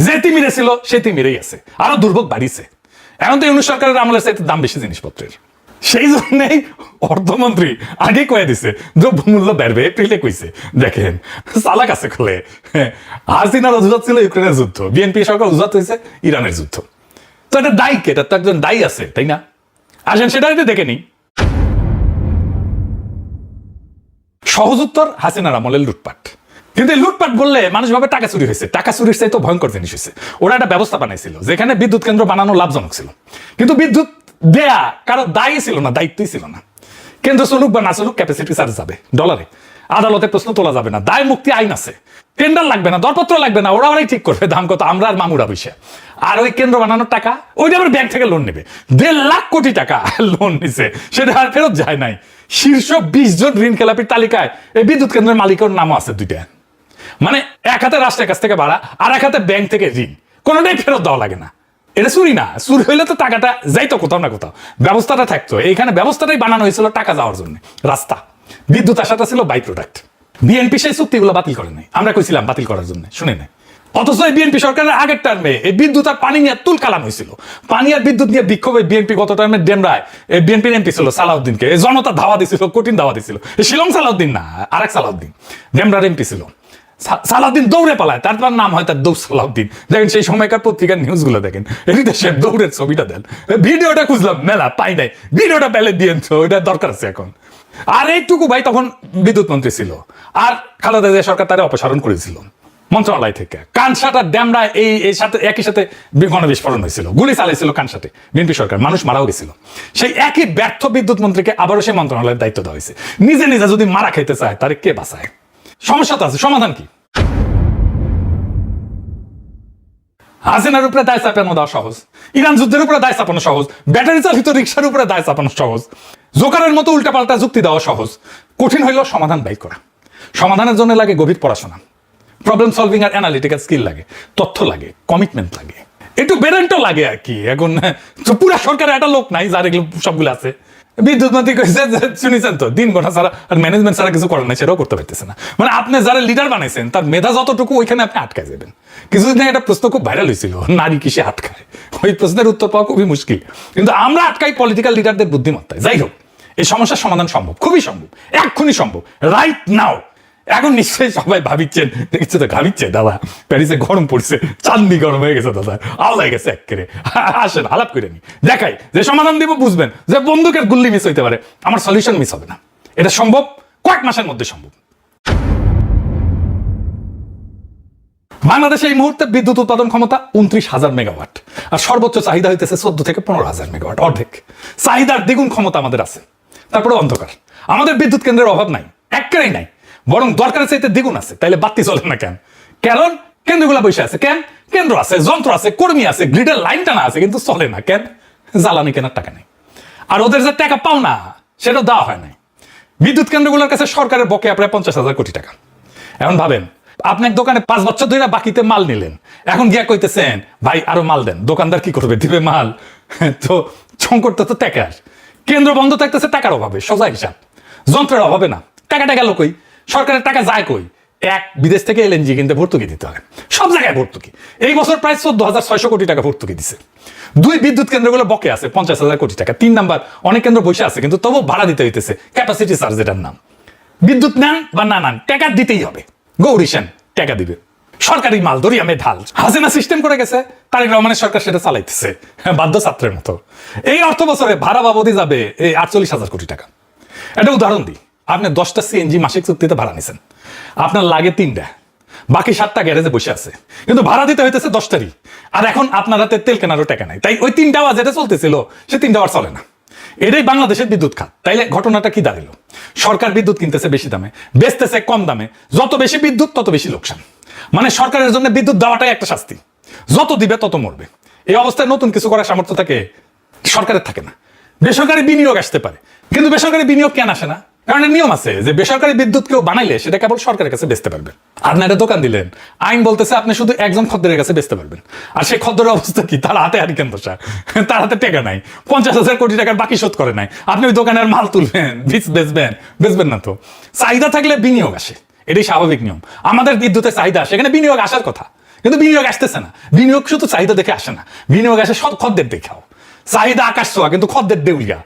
S2: যে তিমিরে ছিল সে তিমিরেই আছে, আরো দুর্ভোগ বাড়িছে। এখন তো ইউনূস সরকারের আমলের চাইতে দাম বেশি জিনিসপত্রের। সেই জন্যই অর্থমন্ত্রী আগে কয়ে দিছে দ্রব্যমূল্য বাড়বে, এপ্রিলে কইছে। দেখেন চালাক আছে খোলে। হাসিনার অজুহাত ছিল ইউক্রেনের যুদ্ধ, বিএনপি সরকার অজুহাত হয়েছে ইরানের যুদ্ধ। তো এটা দায়ী কে? এটা তো একজন দায়ী আছে, তাই না? আসেন সেটা যদি দেখে নি। সহজ উত্তর, হাসিনার আমলের লুটপাট। কিন্তু এই লুটপাট বললে মানুষ ভাবে টাকা চুরি হয়েছে। টাকা চুরির চাইতে ভয়ঙ্কর জিনিস হয়েছে। ওরা একটা ব্যবস্থা বানাইছিল যেখানে বিদ্যুৎ কেন্দ্র বানানো লাভজনক ছিল, কিন্তু বিদ্যুৎ দেয়া কারো দায়ী ছিল না, দায়িত্বই ছিল না। কেন্দ্র চলুক বা না চলুক ক্যাপাসিটি চার্জ যাবে ডলারে, আদালতে প্রশ্ন তোলা যাবে না, দায় মুক্তি আইন আছে, টেন্ডার লাগবে না, দরপত্র লাগবে না, ওরা ওরাই ঠিক করবে দাম কত, আমরা আর মামুরা বসে। আর ওই কেন্দ্র বানানোর টাকা ওইটা আবার ব্যাংক থেকে লোন নেবে, 1.5 লাখ কোটি টাকা লোন নিছে, সেটা আর ফেরত যায় নাই। শীর্ষ 20 জন ঋণ খেলাপির তালিকায় এই বিদ্যুৎ কেন্দ্রের মালিকের নামও আছে 2টা। মানে এক হাতে রাষ্ট্রের কাছ থেকে ভাড়া, আর এক হাতে ব্যাংক থেকে ঋণ, কোনোটাই ফেরত দেওয়া লাগে না। এটা চুরি না, চুরি হইলে তো টাকাটা যাইতো কোথাও না কোথাও, ব্যবস্থাটা থাকতো। এইখানে ব্যবস্থাটাই বানানো হয়েছিল টাকা যাওয়ার জন্য, রাস্তা। বিদ্যুৎ আসাটা ছিল বাই প্রোডাক্ট। বিএনপি সেই চুক্তিগুলো বাতিল করে নাই, আমরা কইছিলাম বাতিল করার জন্য, শুনে নাই। অথচ এই বিএনপি সরকারের আগের টার্মে এই বিদ্যুৎ আর পানি নিয়ে তুল কালাম হয়েছিল। পানি আর বিদ্যুৎ নিয়ে বিক্ষোভে বিএনপি গত টার্মে ডেমরায় বিএনপির এমপি ছিল সালাউদ্দিনকে জনতা ধাওয়া দিছিল, কঠিন ধাওয়া দিছিল। শিলং সালাউদ্দিন না, আরেক সালাউদ্দিন ডেমরার এমপি ছিল। সালাউদ্দিন দৌড়ে পালায়, তারপর নাম হয় তার দৌড় সালাউদ্দিন। দেখেন সেই সময়কার পত্রিকার নিউজগুলো দেখেন, এদিকে সে দৌড়ের ছবিটা দেন। ভিডিওটা খুঁজলাম মেলা পাই নাই, ভিডিওটা পেলে দিয়েন তো, ওইটা দরকার আছে এখন। আর এইটুকু ভাই তখন বিদ্যুৎ মন্ত্রী ছিল, আর খালেদা জিয়া সরকার তারা অপসারণ করেছিল মন্ত্রণালয় থেকে। কানসাটা ড্যামরা এই সাথে একই সাথে গণবিস্ফোরণ হয়েছিল, গুলি চালাইছিল কানসাটে বিএনপি সরকার, মানুষ মারাও গেছিল। সেই একই ব্যর্থ বিদ্যুৎ মন্ত্রীকে আবারও সেই মন্ত্রণালয়ের দায়িত্ব দেওয়া হয়েছে। নিজে নিজে যদি মারা খাইতে চায় তারে কে বাঁচায়? সমস্যা তো আছে, সমাধান কি? হাসিনার উপরে দায় চাপানো দেওয়া সহজ, ইরান যুদ্ধের উপরে দায় চাপানো সহজ, ব্যাটারি চালিত রিক্সার উপরে দায় চাপানো সহজ, জোকারের মতো উল্টাপাল্টা যুক্তি দেওয়া সহজ। কঠিন হইল সমাধান বাই করা। সমাধানের জন্য লাগে গভীর পড়াশোনা, প্রবলেম সলভিং আর অ্যানালিটিক্যাল স্কিল লাগে, তথ্য লাগে, কমিটমেন্ট লাগে, একটু বেরেন্টও লাগে আর কি। এখন পুরা সরকারের একটা লোক নাই যার এগুলো সবগুলো আছে। বিদ্যুৎ মন্ত্রী কইছে, শুনেছেন তো, দিন গোটা ছাড়া আর ম্যানেজমেন্ট ছাড়া কিছু করার নাই, সেটাও করতে পারতেছে না। মানে আপনি যারা লিডার বানাইছেন তার মেধা যতটুকু, ওইখানে আপনি আটকায় যাবেন। কিছুদিন আগে একটা প্রশ্ন খুব ভাইরাল হয়েছিল, নারী কিসে আটকায়? ওই প্রশ্নের উত্তর পাওয়া খুবই মুশকিল, কিন্তু আমরা আটকাই পলিটিক্যাল লিডারদের বুদ্ধিমত্তায়। যাই হোক, এই সমস্যার সমাধান সম্ভব, খুবই সম্ভব, এক্ষুনি সম্ভব, রাইট নাও। এখন নিশ্চয়ই সবাই ভাবিচ্ছেন, দেখছে তো ঘাবিচ্ছে দাদা, প্যারিসে গরম পড়ছে, চাঁদনি গরম হয়ে গেছে দাদা, আল্লাহ গেছে একেবারে। আসেন আলাপ করে নি, দেখাই যে সমাধান দিব, বুঝবেন যে বন্দুকের গুল্লি মিস হইতে পারে, আমার সলিউশন মিস হবে না। এটা সম্ভব, কয়েক মাসের মধ্যে সম্ভব। বাংলাদেশে এই মুহূর্তে বিদ্যুৎ উৎপাদন ক্ষমতা 29,000 মেগাওয়াট, আর সর্বোচ্চ চাহিদা হইতেছে 14 থেকে 15,000 মেগাওয়াট, অর্ধেক। চাহিদার দ্বিগুণ ক্ষমতা আমাদের আছে, তারপরে অন্ধকার। আমাদের বিদ্যুৎ কেন্দ্রের অভাব নাই, একেবারেই নাই, বরং দরকারের চাইতে দ্বিগুণ আছে। তাইলে বাতি চলে না কেন? কারণ কেন্দ্রগুলো বসে আছে। কেন? কেন্দ্র আছে, যন্ত্র আছে, কর্মী আছে, গ্রিডের লাইন টানা আছে, কিন্তু চলে না কেন? জ্বালানি কেনার টাকা নেই, আর ওদের যে টাকা পাও না সেটা দেওয়া হয় নাই। বিদ্যুৎ কেন্দ্রগুলোর কাছে সরকারের বকেয়া প্রায় 50,000 কোটি টাকা। এখন ভাবেন, আপনি এক দোকানে 5 বছর ধরে বাকিতে মাল নিলেন, এখন গিয়া কইতেছেন ভাই আরো মাল দেন, দোকানদার কি করবে? দিবে মাল? তো সংকটটা তো টাকার। কেন্দ্র বন্ধ থাকতেছে টাকার অভাবে, সোজা হিসাব। যন্ত্রের অভাবে না, টাকাটা গেল কই? সরকারের টাকা যায় কই? বিদেশ থেকে এলএনজি কিনতে ভর্তুকি দিতে হয়, সব জায়গায় ভর্তুকি। এই বছর প্রায় 14,600 কোটি টাকা ভর্তুকি দিছে। 2 বিদ্যুৎ কেন্দ্রগুলো বকে আছে 50,000 কোটি টাকা। 3 নাম্বার, অনেক কেন্দ্র বসে আছে কিন্তু তবু ভাড়া দিতে হইতেছে, ক্যাপাসিটি চার্জ যেটার নাম। বিদ্যুৎ নেন বা না নেন, টাকা দিতেই হবে। গৌরী সেন টাকা দিবে, সরকারি মাল দরিয়ামে ঢাল। হাসিনা সিস্টেম করে গেছে, তারেক রহমানের সরকার সেটা চালাইতেছে বাধ্য ছাত্রের মতো। এই অর্থ বছরে ভাড়া বাবদই যাবে এই 48,000 কোটি টাকা। একটা উদাহরণ দিই, আপনি 10টা সিএনজি মাসিক চুক্তিতে ভাড়া নিছেন, আপনার লাগে 3টা, বাকি 7টা গ্যারেজে বসে আছে, কিন্তু ভাড়া দিতে হইতেছে 10টারই। আর এখন আপনার হাতে তেল কেনারও টাকা নাই, তাই ওই 3টা আওয়াজ যেটা চলতেছিল সে 3টা আওয়াজ চলে না। এটাই বাংলাদেশের বিদ্যুৎ খাত। তাইলে ঘটনাটা কি দাঁড়ালো? সরকার বিদ্যুৎ কিনতেছে বেশি দামে, বেচতেছে কম দামে। যত বেশি বিদ্যুৎ তত বেশি লোকসান। মানে সরকারের জন্য বিদ্যুৎ দেওয়াটাই একটা শাস্তি, যত দিবে তত মরবে। এই অবস্থায় নতুন কিছু করার সামর্থ্য থাকে সরকারের, থাকে না। বেসরকারি বিনিয়োগ আসতে পারে, কিন্তু বেসরকারি বিনিয়োগ কেন আসে না? কারণ এর নিয়ম আছে যে বেসরকারি বিদ্যুৎ কেউ বানাইলে সেটা কেবল সরকারের কাছে বেচতে পারবেন। আর না এটা দোকান দিলেন, আইন বলতেছে আপনি শুধু একজন খদ্দেরের কাছে বেচতে পারবেন। আর সেই খদ্দের অবস্থা কি, তার হাতে হারিকেন দোষা, তার হাতে টাকা নাই, 50,000 কোটি টাকার বাকি শোধ করে নাই, আপনি ওই দোকানের মাল তুলবেন, বেচবেন না তো। চাহিদা থাকলে বিনিয়োগ আসে, এটাই স্বাভাবিক নিয়ম। আমাদের বিদ্যুতের চাহিদা আসে, এখানে বিনিয়োগ আসার কথা, কিন্তু বিনিয়োগ আসতেছে না। বিনিয়োগ শুধু চাহিদা দেখে আসে না, বিনিয়োগ আসে সব খদ্দের দেখাও। চাহিদা আকাশ ছোঁয়া কিন্তু খদ্দের দেউলিয়া,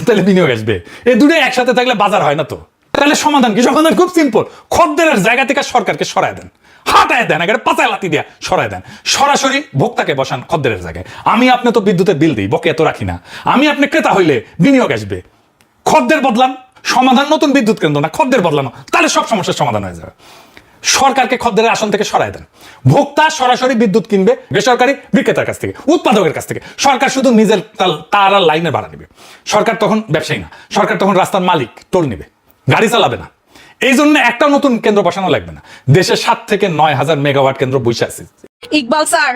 S2: তাহলে বিনিয়োগ আসবে। এই দুটোই একসাথে থাকলে বাজার হয় না তো। তাহলে সমাধান কি? সমাধান খুব সিম্পল, খদ্দের জায়গা থেকে সরকারকে সরায় দেন, হাঁটায় দেন, একেবারে পাতায় লাতি দিয়া সরায় দেন, সরাসরি ভোক্তাকে বসান খদ্দের জায়গায়। আমি আপনি তো বিদ্যুতের বিল দিই, বকে এত রাখি না। আমি আপনি ক্রেতা হইলে বিনিয়োগ আসবে, খদ্দের বদলান, সমাধান নতুন বিদ্যুৎ কেন্দ্র না, খদ্দের বদলানো, তাহলে সব সমস্যার সমাধান হয়ে যাবে। সরকারকে খদ্দের আসন থেকে সরায় দেন, ভোক্তা সরাসরি বিদ্যুৎ কিনবে বেসরকারি বিক্রেতার কাছ থেকে, উৎপাদকের কাছ থেকে। সরকার শুধু নিজের তার আর লাইনে ভাড়া নেবে। সরকার তখন ব্যবসায়ী না, সরকার তখন রাস্তার মালিক, টোল নেবে, গাড়ি চালাবে না। এই জন্য একটা নতুন কেন্দ্র বসানো লাগবে না। দেশে 7 থেকে 9,000 মেগাওয়াট কেন্দ্র বসে আছে।
S3: ইকবাল স্যার,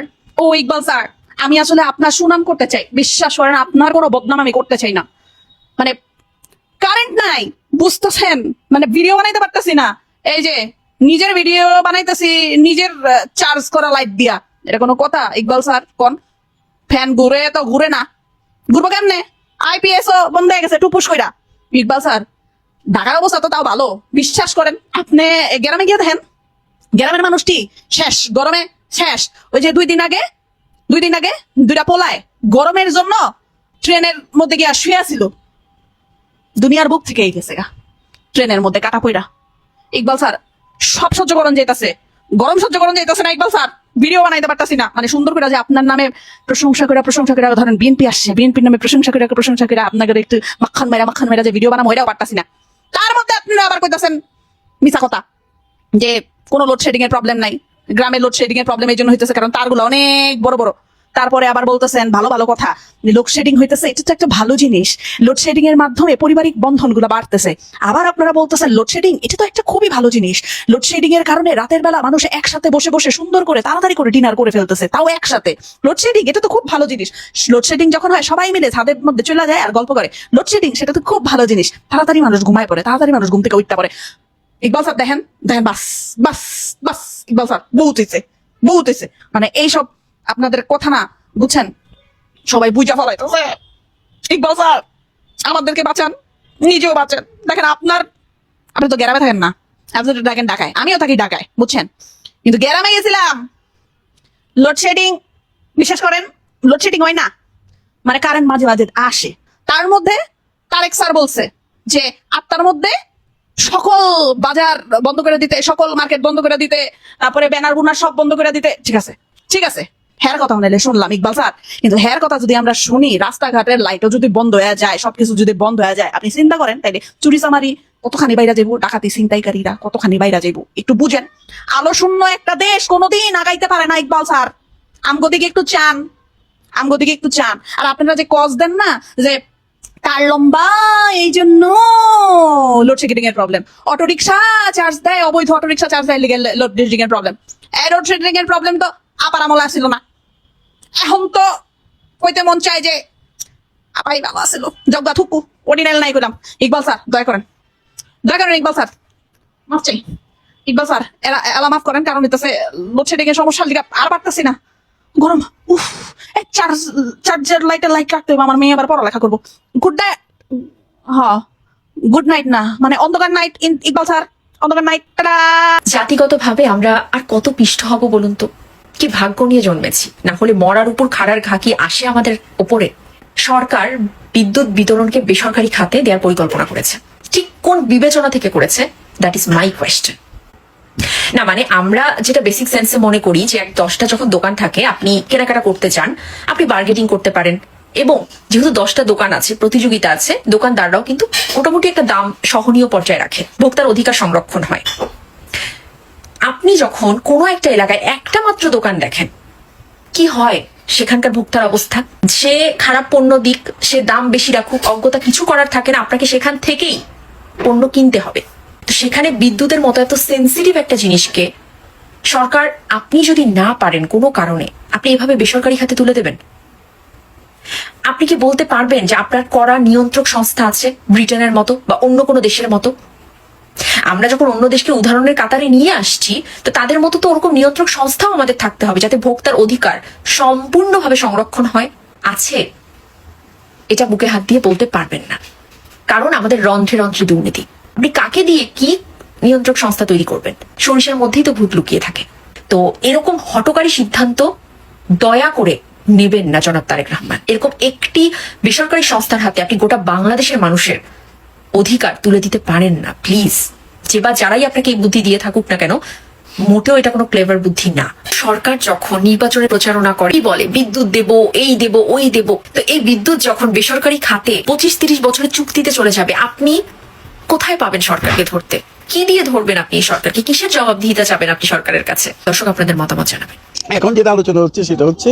S3: ইকবাল স্যার, আমি আসলে আপনার সুনাম করতে চাই, বিশ্বাস করেন আপনার কোনো বদনাম আমি করতে চাই না। মানে কারেন্ট নাই, বুঝতেছেন, মানে ভিডিও বানাইতে পারতেছি না। এই যে নিজের ভিডিও বানাইতেছি নিজের চার্জ করা লাইট দিয়া, এটা কোনো কথা ইকবাল স্যার? কোন ফ্যান ঘুরে তো ঘুরে না, ঘুরবো কেমনে? আইপিএস ও বন্ধ হয়ে গেছে টুপুস কইরা। ইকবাল স্যার, ঢাকার অবস্থা তো তাও ভালো, বিশ্বাস করেন। আপনি গ্রামে গিয়ে দেখেন, গ্রামের মানুষটি শেষ, গরমে শেষ। ওই যে 2 দিন আগে 2টা পোলায় গরমের জন্য ট্রেনের মধ্যে গিয়া শুয়ে ছিল, দুনিয়ার বুক থেকে গেছে গা ট্রেনের মধ্যে কাটা পইরা। ইকবাল স্যার, সব সহ্য করণ যাইতাছে, গরম সহ্য করণ যাইতাছে না ইকবাল স্যার, ভিডিও বানাইতে পারতাছি না। মানে সুন্দর করে যে আপনার নামে প্রশংসা করে ধরেন বিএনপি আসছে, বিএনপির নামে প্রশংসা করে আপনাকে একটু মাখান মেরা যে ভিডিও বানাবো, এটাও পারতাছি না। তার মধ্যে আপনারা আবার কইতাছেন মিছা কথা যে কোনো লোডশেডিং এর প্রবলেম নাই, গ্রামে লোডশেডিং এর প্রবলেম এই জন্য হইতেছে কারণ তারগুলো অনেক বড় বড়। তারপরে আবার বলতেছেন ভালো কথা, লোডশেডিং হইতেছে, এটা তো একটা ভালো জিনিস, লোডশেডিং এর মাধ্যমে পারিবারিক বন্ধনগুলো বাড়তেছে। আবার আপনারা বলতেছেন লোডশেডিং এটা তো একটা খুবই ভালো জিনিস, লোডশেডিং এর কারণে রাতের বেলা মানুষ একসাথে বসে বসে সুন্দর করে তাড়াতাড়ি করে ডিনার করে ফেলতেছে, তাও একসাথে। লোডশেডিং এটা তো খুব ভালো জিনিস, লোডশেডিং যখন হয় সবাই মিলে ছাদের মধ্যে চলে যায় আর গল্প করে, লোডশেডিং সেটা তো খুব ভালো জিনিস, তাড়াতাড়ি মানুষ ঘুমায় পড়ে, তাড়াতাড়ি মানুষ ঘুম থেকে উঠতে পারে। ইকবাল স্যার দেখেন, বাস ইকবাল স্যার বহুত হয়েছে, মানে এইসব আপনাদের কথা না বুঝছেন, সবাই বুঝা ফলাইতেছে। ইকবাল স্যার, আমাদেরকে বাঁচান, নিজেও বাঁচান। দেখেন আপনি তো গ্রামে থাকেন না, আপনি তো থাকেন ঢাকায়, আমিও থাকি ঢাকায়, বুঝছেন, কিন্তু গ্রামে গেছিলাম, লোডশেডিং বিশ্বাস করেন লোডশেডিং হয় না, মানে কারেন্ট মাঝে মাঝে আসে। তার মধ্যে তারেক স্যার বলছে যে 8টার মধ্যে সকল বাজার বন্ধ করে দিতে, সকল মার্কেট বন্ধ করে দিতে, তারপরে ব্যানার বুনার সব বন্ধ করে দিতে। ঠিক আছে, হ্যার কথা আমরা শুনলাম ইকবাল স্যার, কিন্তু হ্যার কথা যদি আমরা শুনি, রাস্তাঘাটের লাইটও যদি বন্ধ হয়ে যায়, সবকিছু যদি বন্ধ হয়ে যায়, আপনি চিন্তা করেন তাইলে চুরি চামারি কতখানি বাইরা যাইবো, ডাকাতি ছিনতাইকারীরা কতখানি বাইরা যাইবো, একটু বুঝেন। আলো শূন্য একটা দেশ কোনোদিন আগাইতে পারে না ইকবাল স্যার, আমগদিকে একটু চান। আর আপনারা যে কজ দেন না যে তার লম্বা, এই জন্য লোডশেডিং এর প্রবলেম, অটোরিকশা চার্জ দেয়, অবৈধ অটোরিকশা চার্জ দেয়, লোডশেডিং এর প্রবলেম। লোডশেডিং এর প্রবলেম তো আপার আমল আসছিল না, এখন তো কইতে মন চায় যে আপাই ভালো আসছিল, জগা থুকু অর্ডিনাল নাই করলাম। ইকবাল স্যার দয়া করেন ইকবাল স্যার, মাফ চাই ইকবাল স্যার, এলা মাফ করেন, কারণ হইতেছে লোডশেডিং এর সমস্যার দিকে আর পারতেছি না, গরম, চার্জার লাইটের লাইট রাখতে হবে, আমার মেয়ে আবার পড়ালেখা করবো। গুড নাইট না, মানে অন্ধকার নাইট ইকবাল স্যার, অন্ধকার নাইট।
S8: জাতিগতভাবে আমরা আর কত পিষ্ট হব বলুন তো, কি ভাগ্য নিয়ে জন্মেছি, না হলে মরার উপর খাড়ার ঘা কি আসে আমাদের ওপরে? সরকার বিদ্যুৎ বিতরণকে বেসরকারি খাতে দেওয়ার পরিকল্পনা করেছে, ঠিক কোন বিবেচনা থেকে করেছে? That is my question. না মানে আমরা যেটা বেসিক সেন্সে মনে করি যে 10টা যখন দোকান থাকে, আপনি কেনাকাটা করতে চান, আপনি বার্গেটিং করতে পারেন, এবং যেহেতু 10টা দোকান আছে, প্রতিযোগিতা আছে, দোকানদাররাও কিন্তু মোটামুটি একটা দাম সহনীয় পর্যায়ে রাখে, ভোক্তার অধিকার সংরক্ষণ হয়। আপনি যখন কোনো একটা এলাকায় একটা মাত্র দোকান দেখেন, কি হয় সেখানকার ভোক্তার অবস্থা? সে খারাপ পণ্য দিক, সে দাম বেশি রাখুক, অজ্ঞতা কিছু করার থাকে না, আপনাকে সেখান থেকেই পণ্য কিনতে হবে। তো সেখানে বিদ্যুতের মতো এত সেন্সিটিভ একটা জিনিসকে সরকার, আপনি যদি না পারেন কোনো কারণে, আপনি এভাবে বেসরকারি খাতে তুলে দেবেন? আপনি কি বলতে পারবেন যে আপনার করা নিয়ন্ত্রক সংস্থা আছে ব্রিটেনের মতো বা অন্য কোনো দেশের মতো? আমরা যখন অন্য দেশকে উদাহরণের কাতারে নিয়ে আসছি, তো তাদের মতো তো ওরকম নিয়ন্ত্রক সংস্থাও আমাদের থাকতে হবে যাতে ভোক্তার অধিকার সম্পূর্ণভাবে সংরক্ষণ হয়। আছে, এটা বুকে হাত দিয়ে বলতে পারবেন না, কারণ আমাদের রন্ধ্রে রন্ধ্রে দুর্নীতি। আপনি কাকে দিয়ে কি নিয়ন্ত্রক সংস্থা তৈরি করবেন? সরিষার মধ্যেই তো ভূত লুকিয়ে থাকে। তো এরকম হঠকারী সিদ্ধান্ত দয়া করে নেবেন না জনাব তারেক রহমান। এরকম একটি বেসরকারি সংস্থার হাতে আপনি গোটা বাংলাদেশের মানুষের অধিকার তুলে দিতে পারেন না, প্লিজ। যে বা যারাই আপনাকে এই বুদ্ধি দিয়ে থাকুক না কেন, মোটেও এটা কোনো ক্লেভার বুদ্ধি না। সরকার যখন নির্বাচনের প্রচারণা করে কি বলে, বিদ্যুৎ দেব, এই দেব, ওই দেব, তো এই বিদ্যুৎ যখন বেসরকারি খাতে 25-30 বছরের চুক্তিতে চলে যাবে, আপনি কোথায় পাবেন সরকারকে ধরতে? কি দিয়ে ধরবেন আপনি সরকারকে? কিসের জবাবদিহিতা চাবেন আপনি সরকারের কাছে? দর্শক, আপনাদের মতামত জানাবেন।
S5: এখন যেটা আলোচনা হচ্ছে সেটা হচ্ছে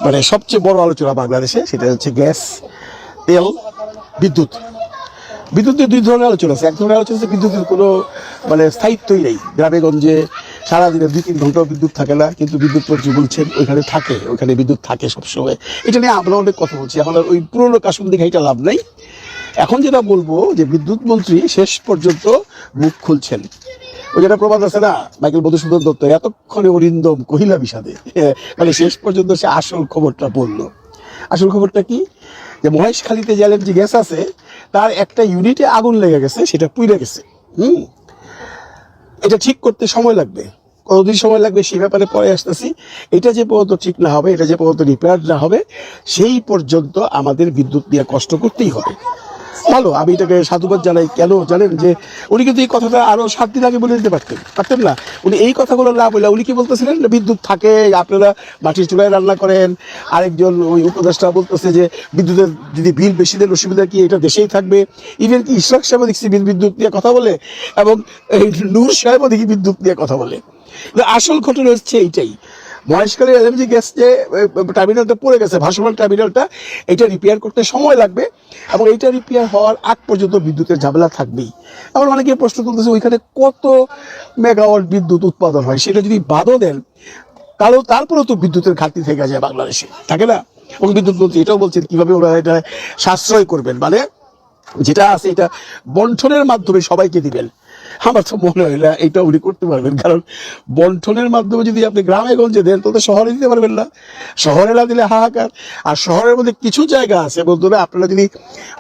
S5: মানে সবচেয়ে বড় আলোচনা বাংলাদেশে, সেটা হচ্ছে গ্যাস, তেল, বিদ্যুৎ। বিদ্যুতের দুই ধরনের আলোচনা আছে। এক ধরনের আলোচনা হচ্ছে বিদ্যুতের কোনো মানে স্থায়িত্বই নেই। গ্রামে গঞ্জে সারাদিনে 2-3 ঘন্টাও বিদ্যুৎ থাকে না, কিন্তু বিদ্যুৎ মন্ত্রী বলছেন ওইখানে থাকে, ওইখানে বিদ্যুৎ থাকে সবসময়। এটা নিয়ে আমরা অনেক কথা বলছি, এখন আর ওই পুরোনো কাশুন দেখে এটা লাভ নাই। এখন যেটা বলবো যে বিদ্যুৎ মন্ত্রী শেষ পর্যন্ত মুখ খুলছেন। ওই যেটা প্রবাদ আছে না, মাইকেল মধুসূদন দত্ত, এতক্ষণে অরিন্দম কহিলা বিষাদে, মানে শেষ পর্যন্ত সে আসল খবরটা বললো। আসল খবরটা কি, যে মহেশখালীতে যে LNG গ্যাস আছে তার একটা ইউনিটে আগুন লেগে গেছে, সেটা পুড়ে গেছে। এটা ঠিক করতে সময় লাগবে, কতদিন সময় লাগবে সেই ব্যাপারে পরে আসতেছি। এটা যে পর্যন্ত ঠিক না হবে, এটা যে পর্যন্ত রিপেয়ার না হবে, সেই পর্যন্ত আমাদের বিদ্যুৎ নিয়ে কষ্ট করতেই হবে। ভালো, আমি এটাকে সাধুবাদ জানাই। কেন জানেন, যে উনি কিন্তু এই কথাটা আরো 7 দিন আগে বলে দিতে পারতেন না। উনি এই কথাগুলো না বলে উনি কি বলতেছিলেন, বিদ্যুৎ থাকে, আপনারা মাটির চুলায় রান্না করেন। আরেকজন ওই উপদেষ্টা বলতেছে যে বিদ্যুতের যদি বিল বেশি দেন অসুবিধা কি, এটা দেশেই থাকবে। ইভেন কি ইশরাক সাহেব দেখছি বিদ্যুৎ নিয়ে কথা বলে, এবং নূর সাহেবও দেখি বিদ্যুৎ নিয়ে কথা বলে। আসল ঘটনা হচ্ছে এইটাই, মহেশখালী LNG গ্যাস যে টার্মিনালটা পড়ে গেছে, ভাসমান টার্মিনালটা, এটা রিপেয়ার করতে সময় লাগবে, এবং এইটা রিপেয়ার হওয়ার আগ পর্যন্ত বিদ্যুতের ঝামেলা থাকবেই। আবার অনেকে প্রশ্ন তুলতেছে ওইখানে কত মেগাওয়াট বিদ্যুৎ উৎপাদন হয়, সেটা যদি বাদও দেন তাহলেও তারপরেও তো বিদ্যুতের ঘাটতি থেকে যায় বাংলাদেশে, থাকে না? এবং বিদ্যুৎ মন্ত্রী এটাও বলছেন কিভাবে ওরা এটা সাশ্রয় করবেন, মানে যেটা আছে এটা বন্টনের মাধ্যমে সবাইকে দিবেন। আমার তো মনে হয় না এটা উনি করতে পারবেন, কারণ বন্টনের মাধ্যমে যদি আপনি গ্রামে গঞ্জে দেন তাহলে শহরে দিতে পারবেন না। শহরে না দিলে হাহাকার। আর শহরের মধ্যে কিছু জায়গা আছে বন্ধুরা, আপনারা যদি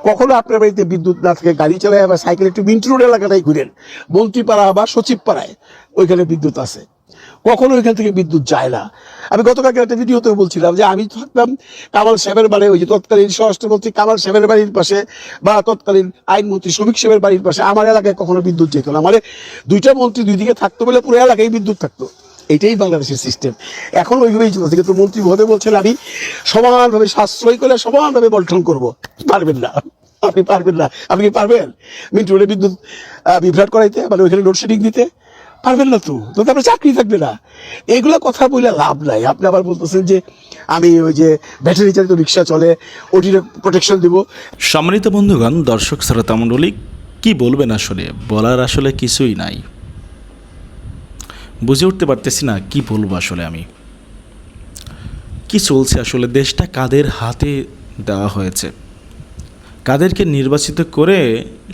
S5: কখনো আপনার বাড়িতে বিদ্যুৎ না থাকে, গাড়ি চালায় বা সাইকেল একটু মিন্টু রোড এলাকাটাই ঘুরেন, মন্ত্রীপাড়া বা সচিব পাড়ায়, ওইখানে বিদ্যুৎ আছে, কখনো ওইখান থেকে বিদ্যুৎ যায় না। আমি গতকালকে একটা ভিডিওতে বলছিলাম যে আমি থাকতাম কামাল সাহেবের বাড়ি, ওই যে তৎকালীন স্বরাষ্ট্রমন্ত্রী কামাল সাহেবের বাড়ির পাশে, বা তৎকালীন আইনমন্ত্রী শ্রমিক সাহেবের বাড়ির পাশে আমার এলাকায় কখনো বিদ্যুৎ যেত না। মানে দুইটা মন্ত্রী দুই দিকে থাকতো বলে পুরো এলাকায় বিদ্যুৎ থাকতো। এটাই বাংলাদেশের সিস্টেম, এখন ওইভাবেই চলছে। কিন্তু মন্ত্রী মহোদয় বলছেন আমি সমানভাবে সাশ্রয় করে সমানভাবে বন্টন করবো। পারবেন না, আপনি পারবেন না। আপনি কি পারবেন মিন্টু রোডে বিদ্যুৎ বিভ্রাট করাইতে, মানে ওইখানে লোডশেডিং দিতে? পারবেন না। তো আপনার চাকরি থাকবে না। এগুলা কথা বলে লাভ নাই। আপনি আবার বলতেছেন যে আমি ওই যে ব্যাটারি চালিত রিক্সা চলে ওটির প্রোটেকশন দিব।
S4: সম্মানিত বন্ধুগণ, দর্শক শ্রোতা মণ্ডলী, কি বলবেন আসলে, বলার আসলে কিছুই নাই। বুঝে উঠতে পারতেছি না কি বলবো আসলে। আমি কি চলছে আসলে, দেশটা কাদের হাতে দেওয়া হয়েছে, কাদেরকে নির্বাচিত করে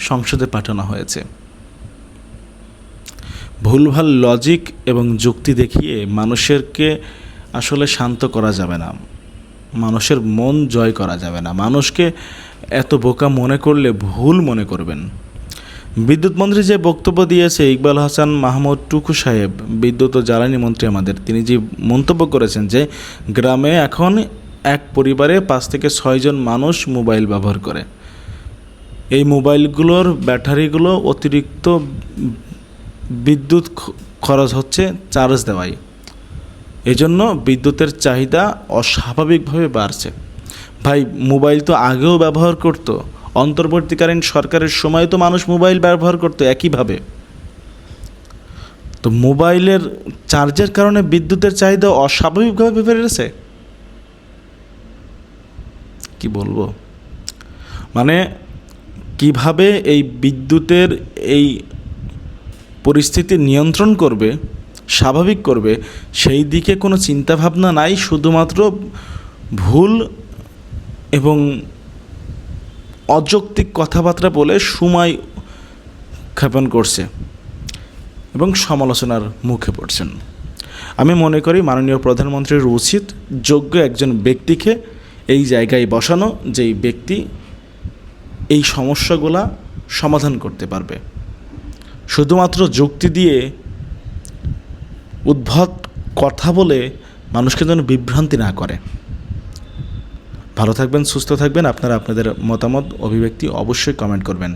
S4: সংসদে পাঠানো হয়েছে। ভুলভাল লজিক এবং যুক্তি দেখিয়ে মানুষেরকে আসলে শান্ত করা যাবে না, মানুষের মন জয় করা যাবে না। মানুষকে এত বোকা মনে করলে ভুল মনে করবেন। বিদ্যুৎ মন্ত্রী যে বক্তব্য দিয়েছে ইকবাল হাসান মাহমুদ টুকু সাহেব, বিদ্যুৎ ও জ্বালানি মন্ত্রী আমাদের, তিনি যে মন্তব্য করেছেন যে গ্রামে এখন এক পরিবারে 5 থেকে 6 জন মানুষ মোবাইল ব্যবহার করে, এই মোবাইলগুলোর ব্যাটারিগুলো অতিরিক্ত বিদ্যুৎ খরচ হচ্ছে চার্জ দেওয়াই, এজন্য বিদ্যুতের চাহিদা অস্বাভাবিকভাবে বাড়ছে। ভাই, মোবাইল তো আগেও ব্যবহার করত, অন্তর্বর্তীকালীন সরকারের সময় তো মানুষ মোবাইল ব্যবহার করতো একইভাবে। তো মোবাইলের চার্জের কারণে বিদ্যুতের চাহিদা অস্বাভাবিকভাবে বেড়েছে, কি বলবো। মানে কিভাবে এই বিদ্যুতের এই পরিস্থিতি নিয়ন্ত্রণ করবে, স্বাভাবিক করবে, সেই দিকে কোনো চিন্তাভাবনা নাই। শুধুমাত্র ভুল এবং অযৌক্তিক কথাবার্তা বলে সময় ক্ষেপণ করছে এবং সমালোচনার মুখে পড়ছেন। আমি মনে করি মাননীয় প্রধানমন্ত্রীর উচিত যোগ্য একজন ব্যক্তিকে এই জায়গায় বসানো, যেই ব্যক্তি এই সমস্যাগুলা সমাধান করতে পারবে। শুধুমাত্র যুক্তি দিয়ে উদ্ভট কথা বলে মানুষকে যেন বিভ্রান্তি না করে। ভালো থাকবেন, সুস্থ থাকবেন। আপনারা আপনাদের মতামত অভিব্যক্তি অবশ্যই কমেন্ট করবেন।